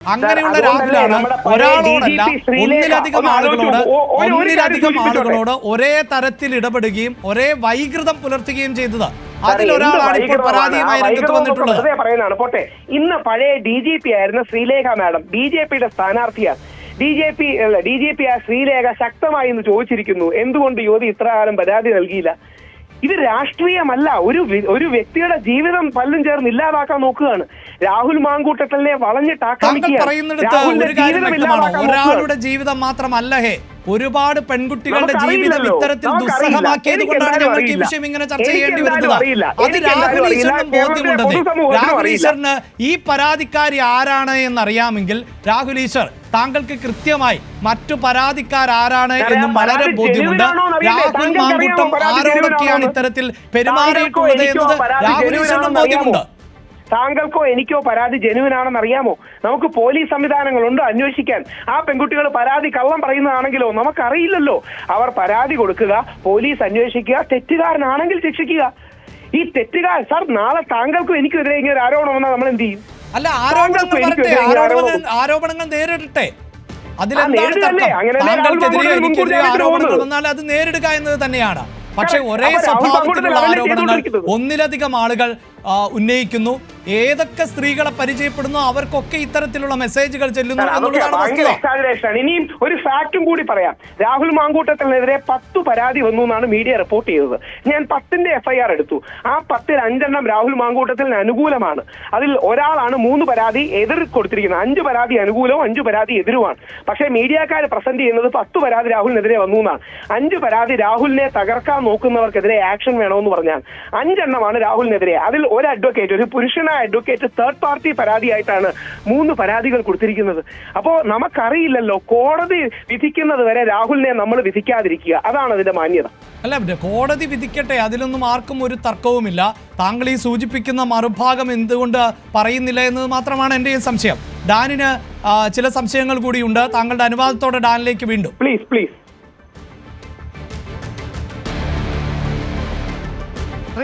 അങ്ങനെയുള്ള രാഹുലാണ് ഒരാളോടല്ല ഒന്നിലധികം ആളുകളോട് ഒരേ തരത്തിൽ ഇടപെടുകയും ഒരേ വൈകൃതം പുലർത്തുകയും ചെയ്തത്. അതിലൊരാളാണ് ഇപ്പോൾ പരാതിയുമായി രംഗത്ത് വന്നിട്ടുള്ളത്. പറയുന്നതാണ്. പോട്ടെ, ഇന്ന് പഴയ DGP ആയിരുന്ന ശ്രീലേഖ മാഡം BJPയുടെ സ്ഥാനാർത്ഥിയാണ്. DGP ആ ശ്രീലേഖ ശക്തമായി ഇന്ന് ചോദിച്ചിരിക്കുന്നു, എന്തുകൊണ്ട് യുവതി ഇത്രകാലം പരാതി നൽകിയില്ല? ഇത് രാഷ്ട്രീയമല്ല, ഒരു വ്യക്തിയുടെ ജീവിതം പല്ലും ചേർന്ന് ഇല്ലാതാക്കാൻ നോക്കുകയാണ്. രാഹുൽ മാങ്കൂട്ടത്തിനെ ഒരാളുടെ ജീവിതം മാത്രമല്ല, ഒരുപാട് പെൺകുട്ടികളുടെ ജീവിതം ഇത്തരത്തിൽ ദുസ്സഹമാക്കിയത് കൊണ്ടാണ് ഞങ്ങൾക്ക് ഈ വിഷയം ഇങ്ങനെ ചർച്ച ചെയ്യേണ്ടി വരുന്നത്. അത് രാഹുൽ ഈശ്വറിനും ബോധ്യമുണ്ടെന്ന്. രാഹുൽ ഈശ്വറിന് ഈ പരാതിക്കാരി ആരാണ് എന്നറിയാമെങ്കിൽ രാഹുൽ ഈശ്വർ താങ്കൾക്ക് കൃത്യമായി മറ്റു പരാതിക്കാരാരാണ് എന്നും വളരെ ബോധ്യമുണ്ട്. രാഹുൽ മാങ്കൂട്ടം ആരോടൊക്കെയാണ് ഇത്തരത്തിൽ പെരുമാറിയിട്ടുള്ളത് എന്നത് രാഹുൽ ഈശ്വറിനും ബോധ്യമുണ്ട്. താങ്കൾക്കോ എനിക്കോ പരാതി ജെനുവിനാണെന്ന് അറിയാമോ? നമുക്ക് പോലീസ് സംവിധാനങ്ങളുണ്ട് അന്വേഷിക്കാൻ. ആ പെൺകുട്ടികൾ പരാതി കള്ളം പറയുന്നതാണെങ്കിലോ നമുക്കറിയില്ലല്ലോ. അവർ പരാതി കൊടുക്കുക, പോലീസ് അന്വേഷിക്കുക, തെറ്റുകാരനാണെങ്കിൽ ശിക്ഷിക്കുക. ഈ തെറ്റുകാരൻ സാർ, നാളെ താങ്കൾക്കും എനിക്കെതിരെ ഇങ്ങനെ ഒരു ആരോപണം വന്നാൽ നമ്മൾ എന്ത് ചെയ്യും? അല്ല, ആരോപണങ്ങൾ നേരിടട്ടെ. അതിലെന്താണ് തർക്കം? താങ്കൾക്കെതിരെ എനിക്കെതിരെ ആരോപണങ്ങൾ വന്നാൽ അത് നേരിടുക എന്നത് തന്നെയാണ്. പക്ഷെ ഒരേ സ്വഭാവത്തിലുള്ള ആരോപണങ്ങൾ ഒന്നിലധികം ആളുകൾ ഉന്നയിക്കുന്നു. ഏതൊക്കെ സ്ത്രീകളെ പരിചയപ്പെടുന്നു അവർക്കൊക്കെ ഇത്തരത്തിലുള്ള മെസ്സേജുകൾ ചെല്ലുന്നു എന്നുള്ളതാണ്. ഇനിയും ഒരു ഫാക്റ്റും കൂടി പറയാം. രാഹുൽ മാങ്കൂട്ടത്തിനെതിരെ 10 പരാതി വന്നു എന്നാണ് മീഡിയ റിപ്പോർട്ട് ചെയ്തത്. ഞാൻ 10ന്റെ FIR എടുത്തു. ആ 10ൽ 5 രാഹുൽ മാങ്കൂട്ടത്തിന് അനുകൂലമാണ്. അതിൽ ഒരാളാണ് 3 പരാതി എതിർ കൊടുത്തിരിക്കുന്നത്. 5 പരാതി അനുകൂലവും 5 പരാതി എതിരുമാണ്. പക്ഷേ മീഡിയക്കാർ പ്രസന്റ് ചെയ്യുന്നത് 10 പരാതി രാഹുലിനെതിരെ വന്നു എന്നാണ്. 5 പരാതി രാഹുലിനെ തകർക്കാൻ നോക്കുന്നവർക്കെതിരെ ആക്ഷൻ വേണമെന്ന് പറഞ്ഞാൽ 5 രാഹുലിനെതിരെ. അതിൽ ഒരു അഡ്വക്കേറ്റ്, ഒരു പുരുഷനായ അഡ്വക്കേറ്റ് തേർഡ് പാർട്ടി പരാതിയായിട്ടാണ് 3 പരാതികൾ കൊടുത്തിരിക്കുന്നത്. അപ്പോ നമുക്കറിയില്ലല്ലോ, കോടതി വിധിക്കുന്നത് വരെ രാഹുലിനെ നമ്മൾ വിധിക്കാതിരിക്കുക, അതാണ് അതിന്റെ മാന്യത. അല്ല, കോടതി വിധിക്കട്ടെ, അതിലൊന്നും ആർക്കും ഒരു തർക്കവുമില്ല. താങ്കൾ ഈ സൂചിപ്പിക്കുന്ന മറുഭാഗം എന്തുകൊണ്ട് പറയുന്നില്ല എന്നത് മാത്രമാണ് എന്റെയും സംശയം. ഡാനിന് ചില സംശയങ്ങൾ കൂടിയുണ്ട്. താങ്കളുടെ അനുവാദത്തോടെ ഡാനിലേക്ക് വീണ്ടും പ്ലീസ്.